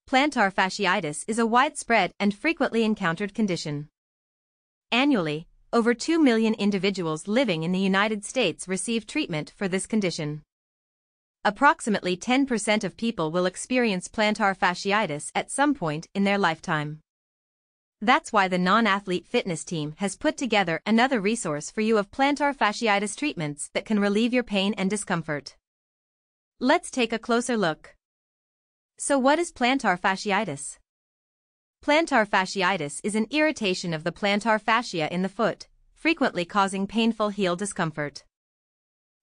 Plantar fasciitis is a widespread and frequently encountered condition. Annually, over 2 million individuals living in the United States receive treatment for this condition. Approximately 10% of people will experience plantar fasciitis at some point in their lifetime. That's why the non-athlete fitness team has put together another resource for you of plantar fasciitis treatments that can relieve your pain and discomfort. Let's take a closer look. So what is plantar fasciitis? Plantar fasciitis is an irritation of the plantar fascia in the foot, frequently causing painful heel discomfort.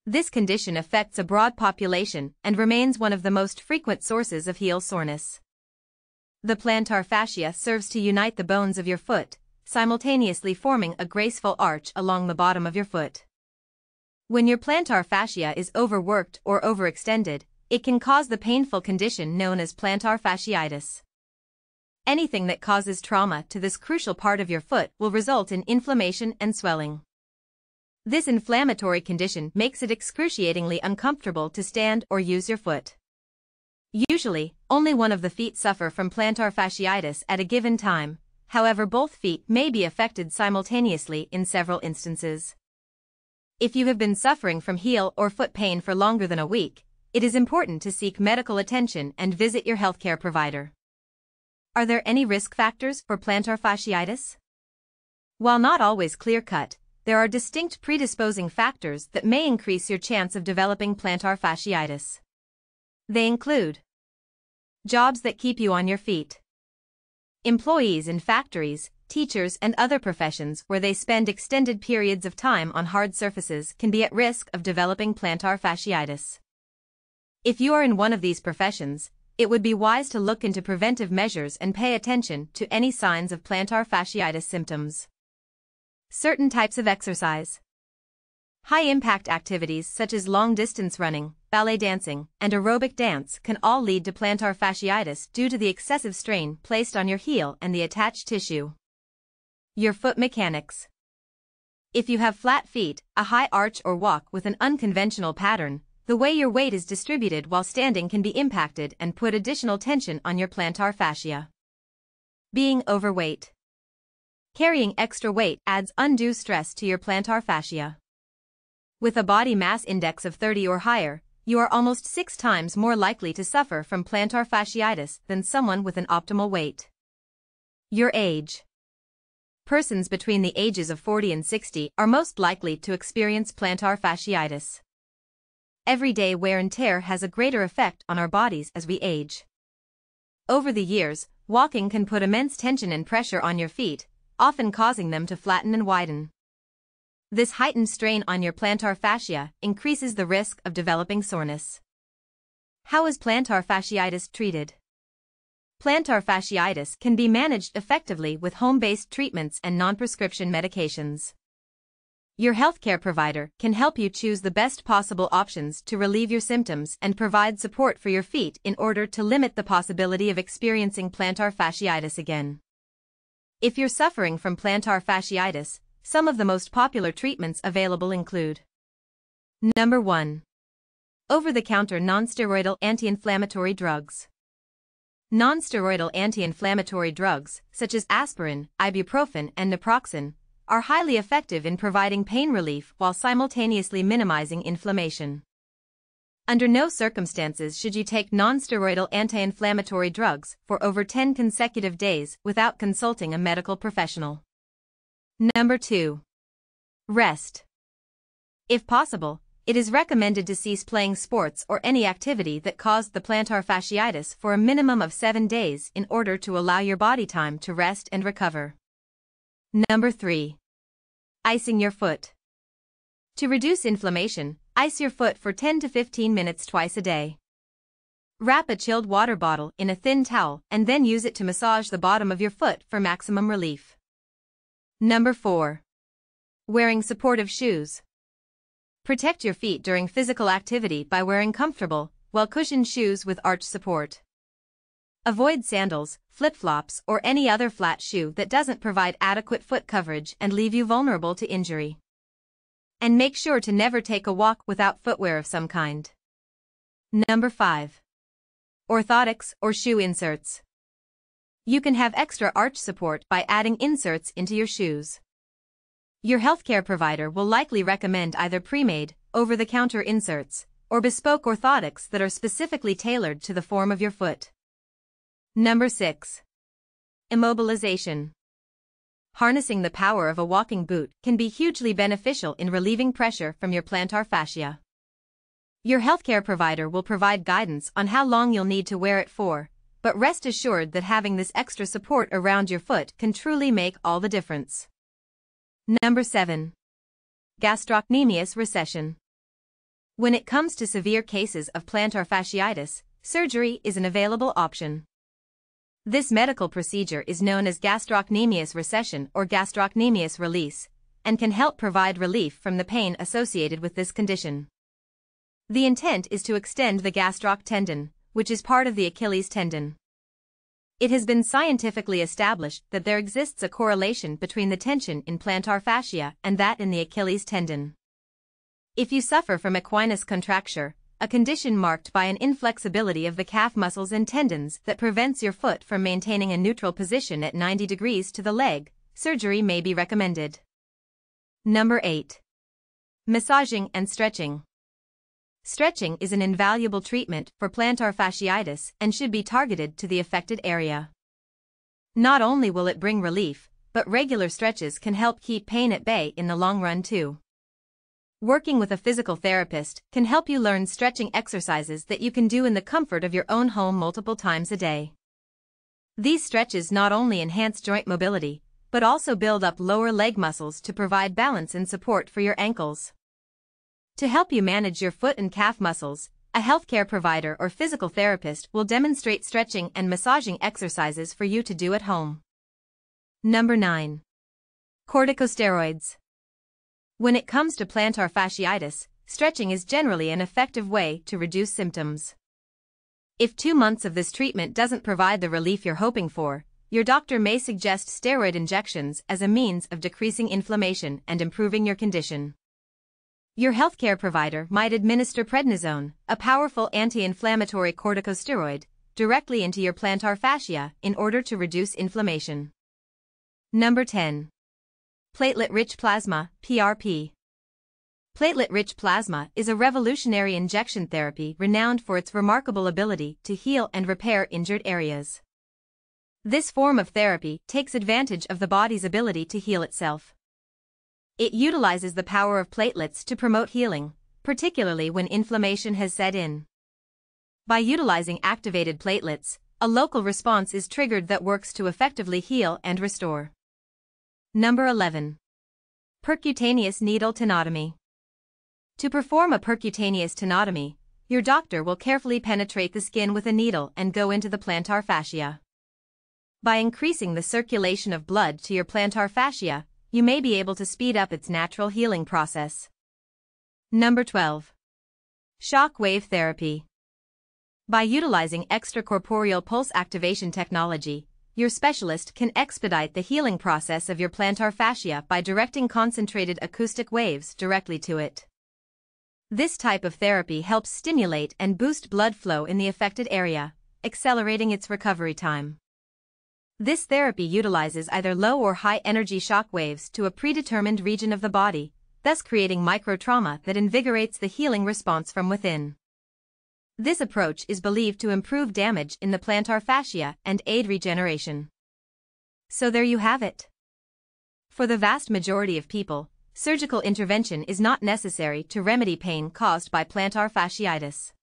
This condition affects a broad population and remains one of the most frequent sources of heel soreness. The plantar fascia serves to unite the bones of your foot, simultaneously forming a graceful arch along the bottom of your foot. When your plantar fascia is overworked or overextended, it can cause the painful condition known as plantar fasciitis. Anything that causes trauma to this crucial part of your foot will result in inflammation and swelling. This inflammatory condition makes it excruciatingly uncomfortable to stand or use your foot. Usually, only one of the feet suffer from plantar fasciitis at a given time, however both feet may be affected simultaneously in several instances. If you have been suffering from heel or foot pain for longer than a week, it is important to seek medical attention and visit your healthcare provider. Are there any risk factors for plantar fasciitis? While not always clear-cut, there are distinct predisposing factors that may increase your chance of developing plantar fasciitis. They include jobs that keep you on your feet. Employees in factories, teachers, and other professions where they spend extended periods of time on hard surfaces can be at risk of developing plantar fasciitis. If you are in one of these professions, it would be wise to look into preventive measures and pay attention to any signs of plantar fasciitis symptoms. Certain types of exercise. High-impact activities such as long-distance running, ballet dancing, and aerobic dance can all lead to plantar fasciitis due to the excessive strain placed on your heel and the attached tissue. Your foot mechanics. If you have flat feet, a high arch, or walk with an unconventional pattern, the way your weight is distributed while standing can be impacted and put additional tension on your plantar fascia. Being overweight. Carrying extra weight adds undue stress to your plantar fascia. With a body mass index of 30 or higher, you are almost 6 times more likely to suffer from plantar fasciitis than someone with an optimal weight. Your age. Persons between the ages of 40 and 60 are most likely to experience plantar fasciitis. Everyday wear and tear has a greater effect on our bodies as we age. Over the years, walking can put immense tension and pressure on your feet, often causing them to flatten and widen. This heightened strain on your plantar fascia increases the risk of developing soreness. How is plantar fasciitis treated? Plantar fasciitis can be managed effectively with home-based treatments and non-prescription medications. Your healthcare provider can help you choose the best possible options to relieve your symptoms and provide support for your feet in order to limit the possibility of experiencing plantar fasciitis again. If you're suffering from plantar fasciitis, some of the most popular treatments available include: Number 1. Over-the-counter non-steroidal anti-inflammatory drugs. Non-steroidal anti-inflammatory drugs, such as aspirin, ibuprofen, and naproxen, are highly effective in providing pain relief while simultaneously minimizing inflammation. Under no circumstances should you take non-steroidal anti-inflammatory drugs for over 10 consecutive days without consulting a medical professional. Number 2. Rest. If possible, it is recommended to cease playing sports or any activity that caused the plantar fasciitis for a minimum of 7 days in order to allow your body time to rest and recover. Number 3. Icing your foot. To reduce inflammation, ice your foot for 10 to 15 minutes twice a day. Wrap a chilled water bottle in a thin towel and then use it to massage the bottom of your foot for maximum relief. Number 4. Wearing supportive shoes. Protect your feet during physical activity by wearing comfortable, well-cushioned shoes with arch support. Avoid sandals, flip-flops, or any other flat shoe that doesn't provide adequate foot coverage and leave you vulnerable to injury. And make sure to never take a walk without footwear of some kind. Number 5. Orthotics or shoe inserts. You can have extra arch support by adding inserts into your shoes. Your healthcare provider will likely recommend either pre-made, over-the-counter inserts, or bespoke orthotics that are specifically tailored to the form of your foot. Number 6. Immobilization. Harnessing the power of a walking boot can be hugely beneficial in relieving pressure from your plantar fascia. Your healthcare provider will provide guidance on how long you'll need to wear it for, but rest assured that having this extra support around your foot can truly make all the difference. Number 7. Gastrocnemius Recession. When it comes to severe cases of plantar fasciitis, surgery is an available option. This medical procedure is known as gastrocnemius recession or gastrocnemius release, and can help provide relief from the pain associated with this condition. The intent is to extend the gastroc tendon, which is part of the Achilles tendon. It has been scientifically established that there exists a correlation between the tension in plantar fascia and that in the Achilles tendon. If you suffer from equinus contracture, a condition marked by an inflexibility of the calf muscles and tendons that prevents your foot from maintaining a neutral position at 90 degrees to the leg, surgery may be recommended. Number 8. Massaging and stretching. Stretching is an invaluable treatment for plantar fasciitis and should be targeted to the affected area. Not only will it bring relief, but regular stretches can help keep pain at bay in the long run too. Working with a physical therapist can help you learn stretching exercises that you can do in the comfort of your own home multiple times a day. These stretches not only enhance joint mobility, but also build up lower leg muscles to provide balance and support for your ankles. To help you manage your foot and calf muscles, a healthcare provider or physical therapist will demonstrate stretching and massaging exercises for you to do at home. Number 9. Corticosteroids. When it comes to plantar fasciitis, stretching is generally an effective way to reduce symptoms. If 2 months of this treatment doesn't provide the relief you're hoping for, your doctor may suggest steroid injections as a means of decreasing inflammation and improving your condition. Your healthcare provider might administer prednisone, a powerful anti-inflammatory corticosteroid, directly into your plantar fascia in order to reduce inflammation. Number 10. Platelet-rich plasma, PRP. Platelet-rich plasma is a revolutionary injection therapy renowned for its remarkable ability to heal and repair injured areas. This form of therapy takes advantage of the body's ability to heal itself. It utilizes the power of platelets to promote healing, particularly when inflammation has set in. By utilizing activated platelets, a local response is triggered that works to effectively heal and restore. Number 11. Percutaneous needle tenotomy. To perform a percutaneous tenotomy, your doctor will carefully penetrate the skin with a needle and go into the plantar fascia. By increasing the circulation of blood to your plantar fascia, you may be able to speed up its natural healing process. Number 12. Shock wave therapy. By utilizing extracorporeal pulse activation technology, your specialist can expedite the healing process of your plantar fascia by directing concentrated acoustic waves directly to it. This type of therapy helps stimulate and boost blood flow in the affected area, accelerating its recovery time. This therapy utilizes either low or high energy shock waves to a predetermined region of the body, thus creating microtrauma that invigorates the healing response from within. This approach is believed to improve damage in the plantar fascia and aid regeneration. So there you have it. For the vast majority of people, surgical intervention is not necessary to remedy pain caused by plantar fasciitis.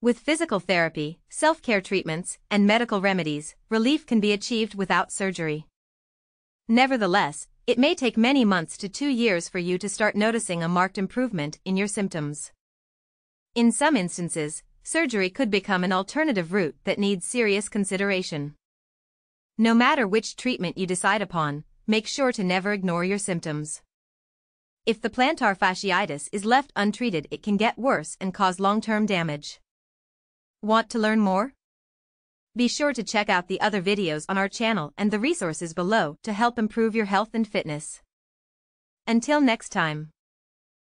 With physical therapy, self-care treatments, and medical remedies, relief can be achieved without surgery. Nevertheless, it may take many months to 2 years for you to start noticing a marked improvement in your symptoms. In some instances, surgery could become an alternative route that needs serious consideration. No matter which treatment you decide upon, make sure to never ignore your symptoms. If the plantar fasciitis is left untreated, it can get worse and cause long-term damage. Want to learn more? Be sure to check out the other videos on our channel and the resources below to help improve your health and fitness. Until next time.